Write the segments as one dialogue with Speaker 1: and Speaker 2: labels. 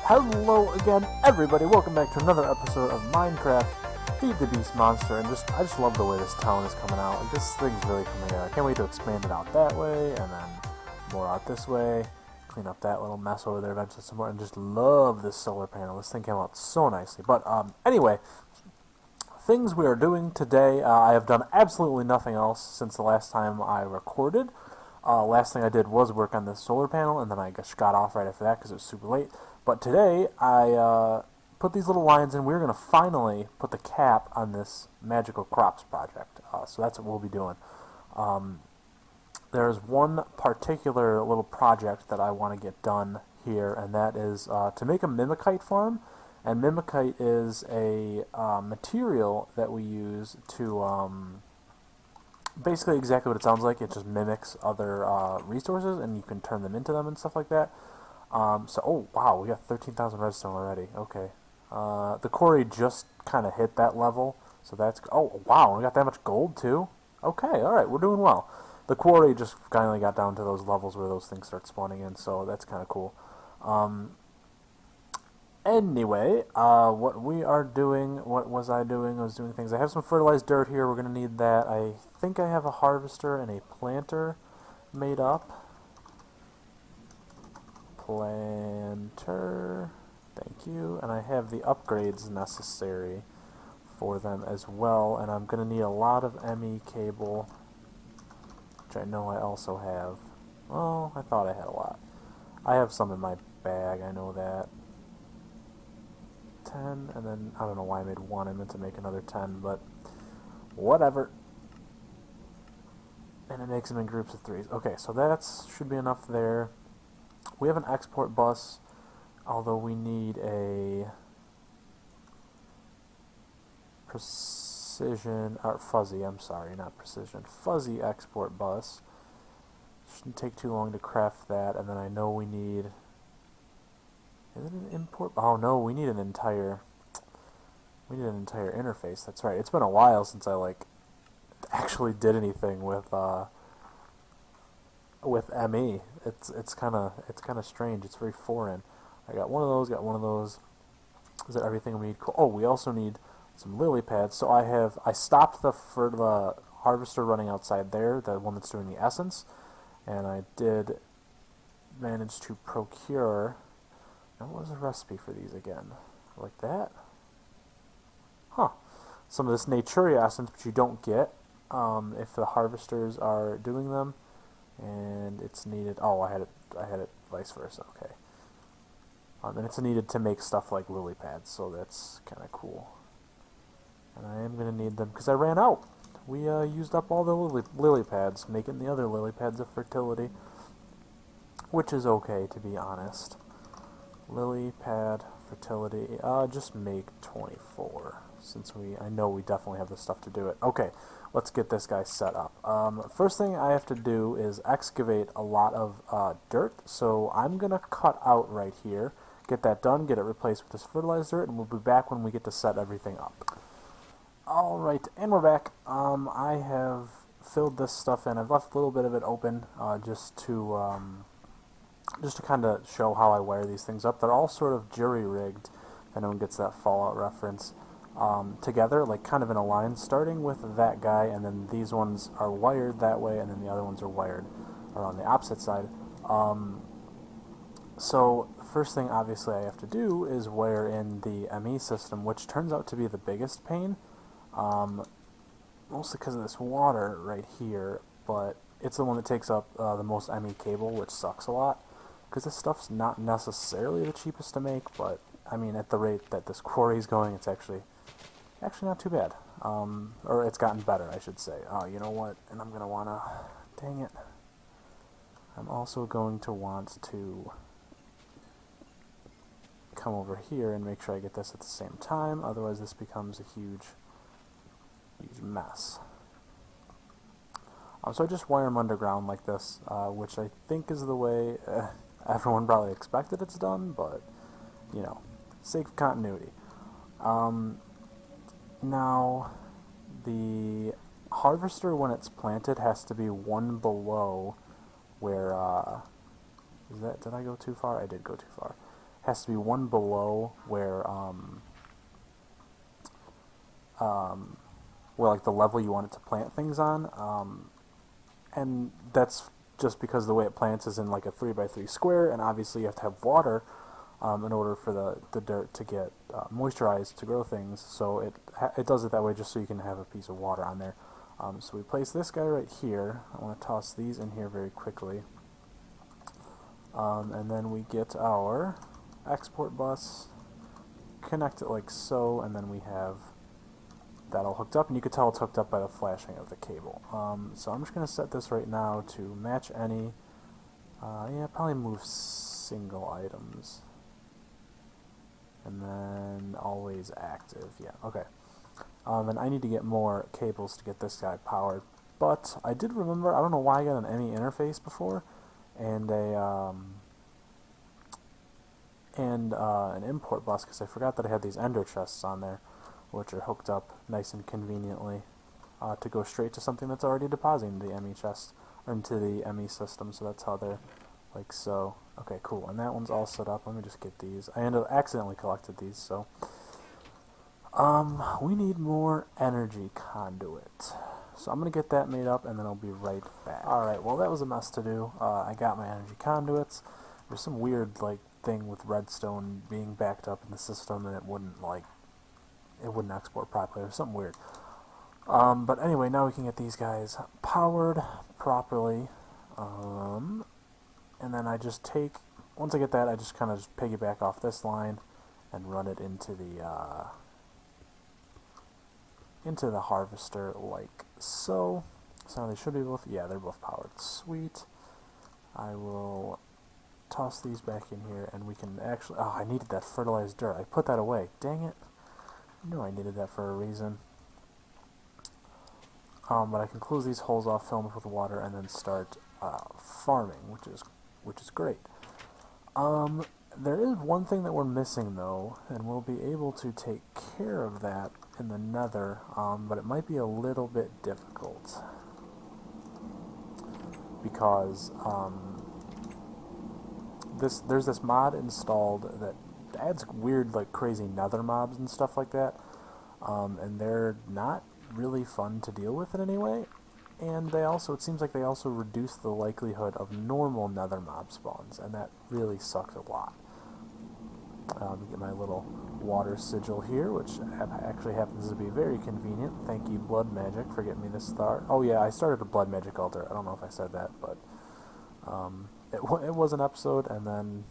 Speaker 1: Hello again, everybody. Welcome back to another episode of Minecraft Feed the Beast Monster. And I just love the way this town is coming out. Like, this thing's really coming out. I can't wait to expand it out that way, and then more out this way. Clean up that little mess over there eventually some more. And just love this solar panel. This thing came out so nicely. But anyway, things we are doing today. I have done absolutely nothing else since the last time I recorded. Last thing I did was work on this solar panel, and then I just got off right after that because it was super late. But today, I put these little lines in. We're going to finally put the cap on this magical crops project. So that's what we'll be doing. There's one particular little project that I want to get done here, and that is to make a mimikite farm. And mimikite is a material that we use to basically exactly what it sounds like. It just mimics other resources, and you can turn them into them and stuff like that. Oh wow, we got 13,000 redstone already. Okay. The quarry just kind of hit that level, so that's... Oh wow, we got that much gold too? Okay, alright, we're doing well. The quarry just finally got down to those levels where those things start spawning in, so that's kind of cool. Anyway, what we are doing, what was I doing? I was doing things. I have some fertilized dirt here, we're going to need that. I think I have a harvester and a planter made up. Planter, thank you, and I have the upgrades necessary for them as well, and I'm going to need a lot of ME cable, which I know I also have. Well, I thought I had a lot. I have some in my bag, I know that. 10, and then, I don't know why I made 1, I meant to make another 10, but whatever. And it makes them in groups of 3s. Okay, so that should be enough there. We have an export bus, although we need a precision, or fuzzy, I'm sorry, not precision, fuzzy export bus. Shouldn't take too long to craft that, and then I know we need, is it an import? Oh no, we need an entire interface, that's right. It's been a while since I, actually did anything with ME. It's kind of strange. It's very foreign. I got one of those. Got one of those. Is that everything we need? Cool. Oh, we also need some lily pads. So I stopped the harvester running outside there, the one that's doing the essence, and I did manage to procure. Now, what was the recipe for these again? Like that? Huh. Some of this Naturia essence, which you don't get if the harvesters are doing them. And it's needed. Oh, I had it vice versa. Okay. And it's needed to make stuff like lily pads, so that's kind of cool. And I am gonna need them because I ran out. We used up all the lily pads, making the other lily pads of fertility, which is okay, to be honest. Lily pad fertility. Just make 24, since I know we definitely have the stuff to do it. Okay. Let's get this guy set up. First thing I have to do is excavate a lot of dirt, so I'm going to cut out right here, get that done, get it replaced with this fertilized dirt, and we'll be back when we get to set everything up. Alright, and we're back. I have filled this stuff in. I've left a little bit of it open just to kind of show how I wire these things up. They're all sort of jury-rigged, if anyone gets that Fallout reference. Together, like kind of in a line, starting with that guy, and then these ones are wired that way, and then the other ones are wired on the opposite side. So the first thing obviously I have to do is wire in the ME system, which turns out to be the biggest pain, mostly because of this water right here, but it's the one that takes up the most ME cable, which sucks a lot, because this stuff's not necessarily the cheapest to make, but I mean, at the rate that this quarry's going, it's actually not too bad. Or it's gotten better, I should say. Oh, you know what? And I'm going to want to... Dang it. I'm also going to want to come over here and make sure I get this at the same time. Otherwise, this becomes a huge mess. So I just wire them underground like this, which I think is the way everyone probably expected it's done, but, you know, sake of continuity. Now, the harvester, when it's planted, has to be one below where, did I go too far? I did go too far. has to be one below where like the level you want it to plant things on, and that's just because the way it plants is in like a 3x3 square, and obviously you have to have water in order for the dirt to get moisturized to grow things. So it does it that way just so you can have a piece of water on there. So we place this guy right here. I want to toss these in here very quickly. And then we get our export bus, connect it like so, and then we have that all hooked up, and you can tell it's hooked up by the flashing of the cable. So I'm just going to set this right now to match any, yeah, probably move single items, and then always active, yeah, okay. And I need to get more cables to get this guy powered, but I did remember, I don't know why I got an ME interface before, and an import bus, because I forgot that I had these ender chests on there, which are hooked up nice and conveniently to go straight to something that's already depositing the ME chest, or into the ME system, so that's how they're like so. Okay, cool, and that one's all set up. Let me just get these. I accidentally collected these, so we need more energy conduit. So I'm going to get that made up, and then I'll be right back. Alright, well that was a mess to do. I got my energy conduits. There's some weird like thing with redstone being backed up in the system, and it wouldn't export properly, or something weird. But anyway, now we can get these guys powered properly. And then I just once I get that, I just kind of just piggyback off this line and run it into the harvester like so. So they should be both, yeah, they're both powered. Sweet. I will toss these back in here, and we can actually, oh, I needed that fertilized dirt. I put that away. Dang it. I knew I needed that for a reason. But I can close these holes off, fill them up with water, and then start farming, which is great. There is one thing that we're missing though, and we'll be able to take care of that in the Nether, but it might be a little bit difficult because there's this mod installed that adds weird, like, crazy Nether mobs and stuff like that, and they're not really fun to deal with in any way. And it seems like they also reduce the likelihood of normal Nether mob spawns, and that really sucks a lot. Get my little water sigil here, which actually happens to be very convenient. Thank you, Blood Magic, for getting me this start. Oh yeah, I started a Blood Magic altar. I don't know if I said that, but it was an episode, and then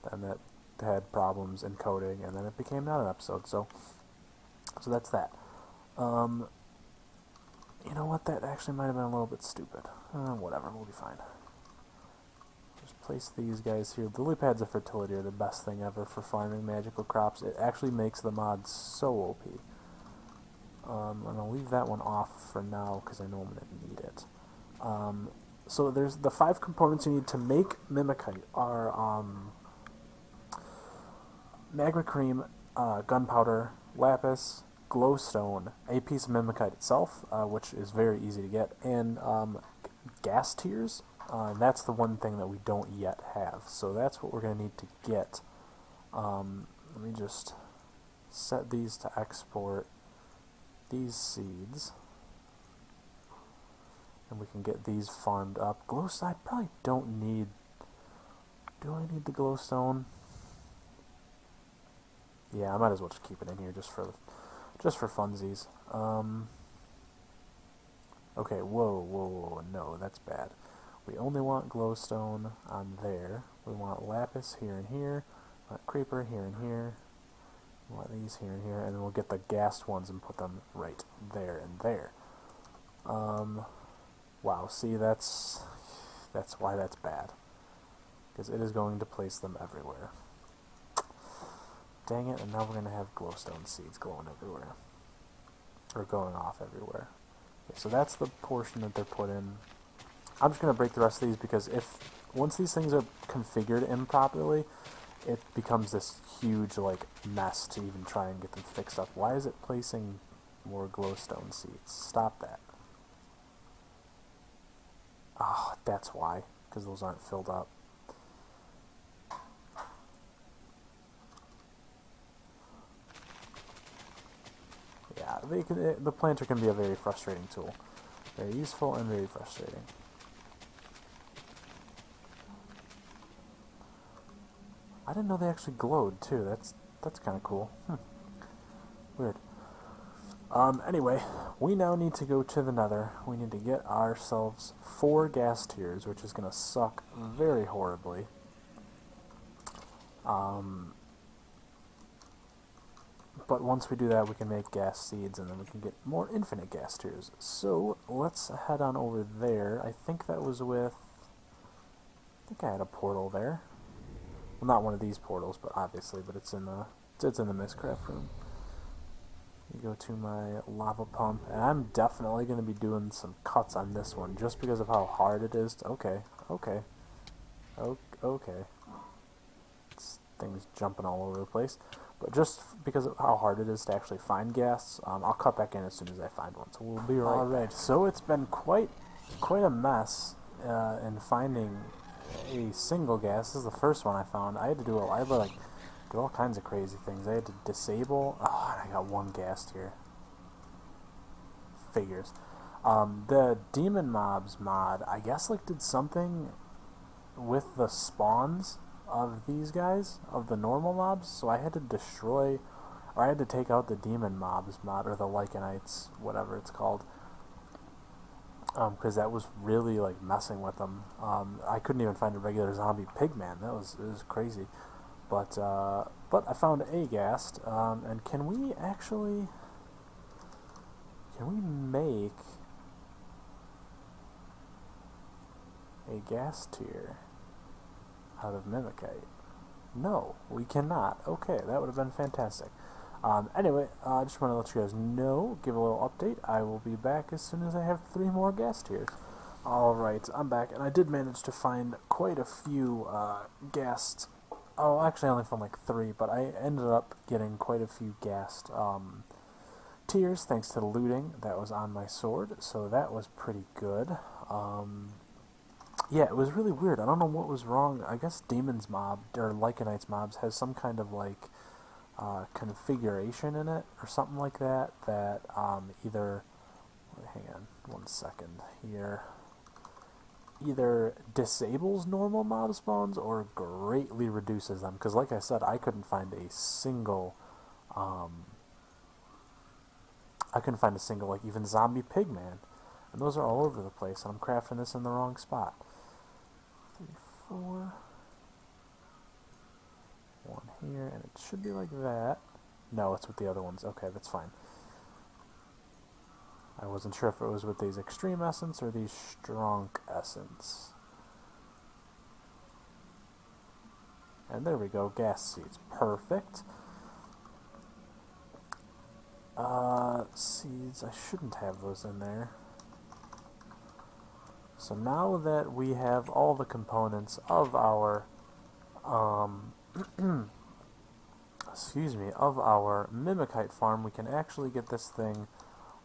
Speaker 1: that had problems encoding, and then it became not an episode. So that's that. You know what? That actually might have been a little bit stupid. Whatever, we'll be fine. Just place these guys here. The lily pads of fertility are the best thing ever for farming magical crops. It actually makes the mod so OP. And I'll leave that one off for now because I know I'm going to need it. So there's the 5 components you need to make Mimikite are magma cream, gunpowder, lapis, glowstone, a piece of Mimikite itself, which is very easy to get, and gas tiers. That's the one thing that we don't yet have, so that's what we're going to need to get. Let me just set these to export these seeds, and we can get these farmed up. Glowstone, I probably don't need... Do I need the glowstone? Yeah, I might as well just keep it in here just for funsies. Okay, whoa, no, that's bad. We only want glowstone on there. We want lapis here and here. We want creeper here and here. We want these here and here, and then we'll get the gassed ones and put them right there and there. Wow, see, that's why that's bad. Because it is going to place them everywhere. Dang it, and now we're going to have glowstone seeds glowing everywhere. Or going off everywhere. Okay, so that's the portion that they're put in. I'm just going to break the rest of these because once these things are configured improperly, it becomes this huge, like, mess to even try and get them fixed up. Why is it placing more glowstone seeds? Stop that. Oh, that's why. Because those aren't filled up. the planter can be a very frustrating tool. Very useful and very frustrating. I didn't know they actually glowed too. That's kind of cool. Weird. Anyway, we now need to go to the Nether. We need to get ourselves 4 gas tiers, which is going to suck very horribly. But once we do that, we can make gas seeds, and then we can get more infinite gas tiers. So, let's head on over there. I think that was with... I think I had a portal there. Well, not one of these portals, but obviously, but it's in the Mistcraft room. You go to my lava pump, and I'm definitely going to be doing some cuts on this one, just because of how hard it is to... Okay. This thing's jumping all over the place. But just because of how hard it is to actually find gas, I'll cut back in as soon as I find one. So we'll be right back. So it's been quite a mess in finding a single gas. This is the first one I found. I had to do all kinds of crazy things. I had to disable. Oh, I got 1 gas tier. Figures. The demon mobs mod, I guess, did something with the spawns of these guys, of the normal mobs, so I had to destroy, or I had to take out the demon mobs mod, or the Lycanites, whatever it's called, because that was really messing with them. I couldn't even find a regular zombie pigman. It was crazy, but I found a ghast, and can we make a gas tier out of Mimikite? No, we cannot. Okay, that would have been fantastic. Anyway, I just want to let you guys know, give a little update. I will be back as soon as I have 3 more gas tiers. Alright, I'm back, and I did manage to find quite a few ghast. Oh, actually I only found 3, but I ended up getting quite a few ghast tiers thanks to the looting that was on my sword, so that was pretty good. Yeah, it was really weird. I don't know what was wrong. I guess Demon's mob, or Lycanites mobs, has some kind of configuration in it, or something like that, that either, hang on 1 second here, either disables normal mob spawns or greatly reduces them, because like I said, I couldn't find a single, even zombie pigman, and those are all over the place, and I'm crafting this in the wrong spot. 3, 4, 1 here, and it should be like that. No, it's with the other ones. Okay, that's fine. I wasn't sure if it was with these extreme essence or these strong essence. And there we go, gas seeds. Perfect. Seeds, I shouldn't have those in there. So now that we have all the components of our of our Mimikite farm, we can actually get this thing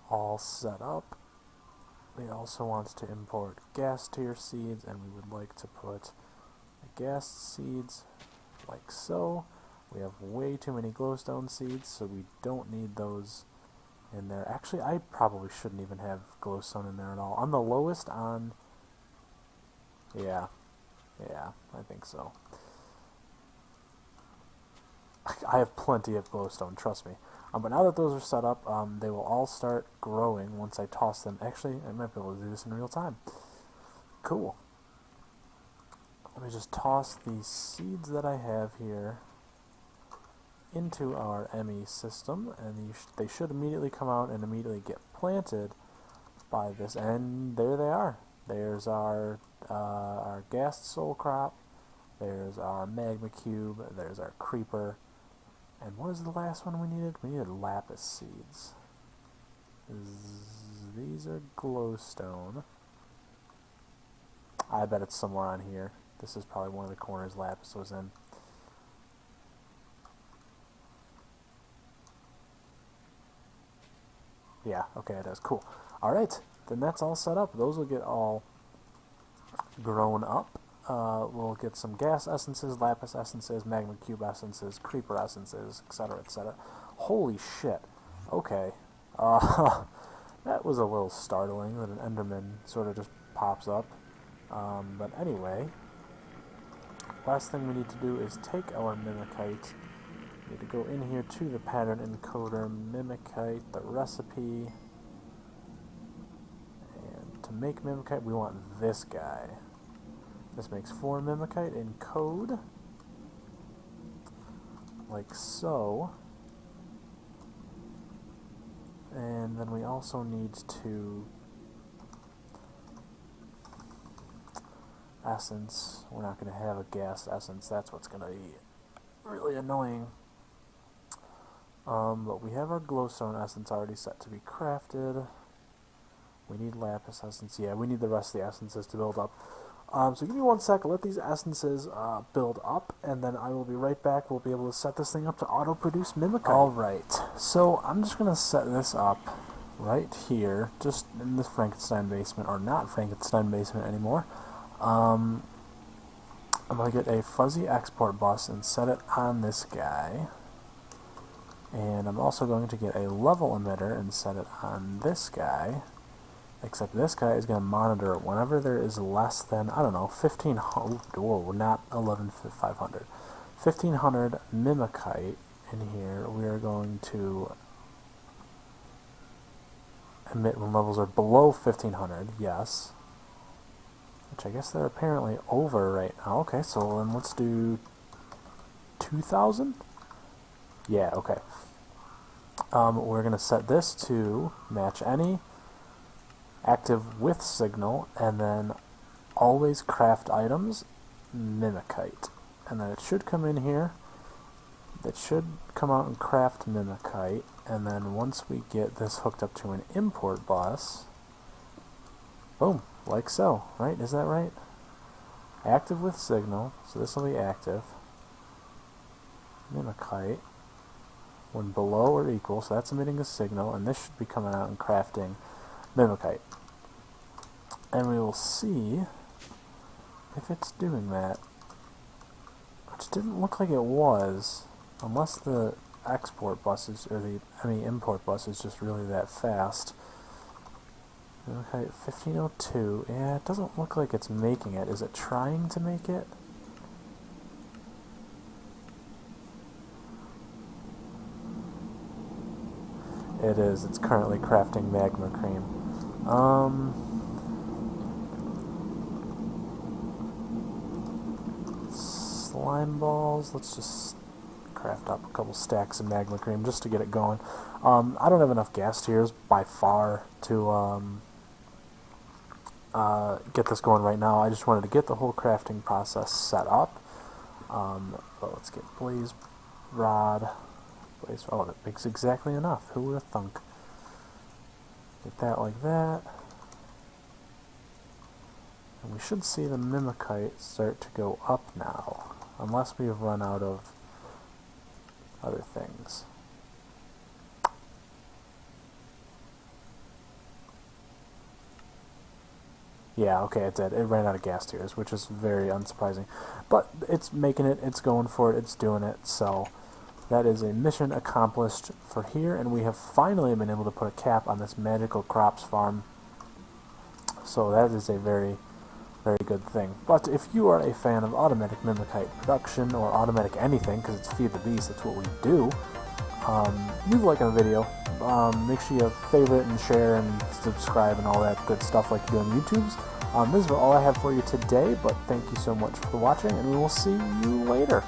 Speaker 1: all set up. We also want to import gas tier seeds, and we would like to put gas seeds like so. We have way too many glowstone seeds, so we don't need those in there. Actually, I probably shouldn't even have glowstone in there at all. On the lowest on... Yeah, I think so. I have plenty of glowstone, trust me. But now that those are set up, they will all start growing once I toss them. Actually, I might be able to do this in real time. Cool. Let me just toss these seeds that I have here into our ME system, and they should immediately come out and immediately get planted by this. And there they are. There's our ghast soul crop. There's our magma cube. There's our creeper. And what is the last one we needed? We needed lapis seeds. These are glowstone. I bet it's somewhere on here. This is probably one of the corners lapis was in. Yeah, okay, it is. Cool. Alright, then that's all set up. Those will get all grown up. We'll get some gas essences, lapis essences, magma cube essences, creeper essences, etc., etc. Holy shit. Okay. That was a little startling that an Enderman sort of just pops up. But anyway, last thing we need to do is take our Mimikite. We need to go in here to the pattern encoder, Mimikite, the recipe. And to make Mimikite, we want this guy. This makes 4 Mimikite in code, like so. And then we also need to essence. We're not going to have a gas essence. That's what's going to be really annoying. But we have our glowstone essence already set to be crafted. We need lapis essence. Yeah, we need the rest of the essences to build up. So give me 1 sec, let these essences build up, and then I will be right back. We'll be able to set this thing up to auto-produce Mimikite. Alright, so I'm just going to set this up right here, just in this Frankenstein basement, or not Frankenstein basement anymore. I'm going to get a fuzzy export bus and set it on this guy. And I'm also going to get a level emitter and set it on this guy. Except this guy is going to monitor whenever there is less than, I don't know, 1,500, whoa, not 11,500. 1,500 Mimikite in here. We are going to emit when levels are below 1,500, yes. Which I guess they're apparently over right now. Okay, so then let's do 2,000? Yeah, okay. We're going to set this to match any, active with signal, and then always craft items, Mimikite. And then it should come in here. It should come out and craft Mimikite, and then once we get this hooked up to an import bus, boom, like so, right? Is that right? Active with signal, so this will be active. Mimikite, when below or equal, so that's emitting a signal, and this should be coming out and crafting Mimikite. And we will see if it's doing that, which didn't look like it was, unless the export buses, or the import bus is just really that fast. Okay, 1502, yeah, it doesn't look like it's making it. Is it trying to make it? It is, it's currently crafting magma cream. Slime balls, let's just craft up a couple stacks of magma cream just to get it going. I don't have enough gas tiers by far to get this going right now. I just wanted to get the whole crafting process set up. But let's get blaze rod. Oh, that makes exactly enough. Who would have thunk? Get that like that. And we should see the Mimikite start to go up now, unless we have run out of other things. Yeah, okay, it did. It ran out of gas tiers, which is very unsurprising. But it's making it, it's going for it, it's doing it, so that is a mission accomplished for here, and we have finally been able to put a cap on this magical crops farm. So that is a very, very good thing. But if you are a fan of automatic Mimikite production, or automatic anything, because it's Feed the Beast, that's what we do, leave a like on the video. Make sure you favorite and share and subscribe and all that good stuff like you do on YouTube's. This is all I have for you today, but thank you so much for watching, and we will see you later.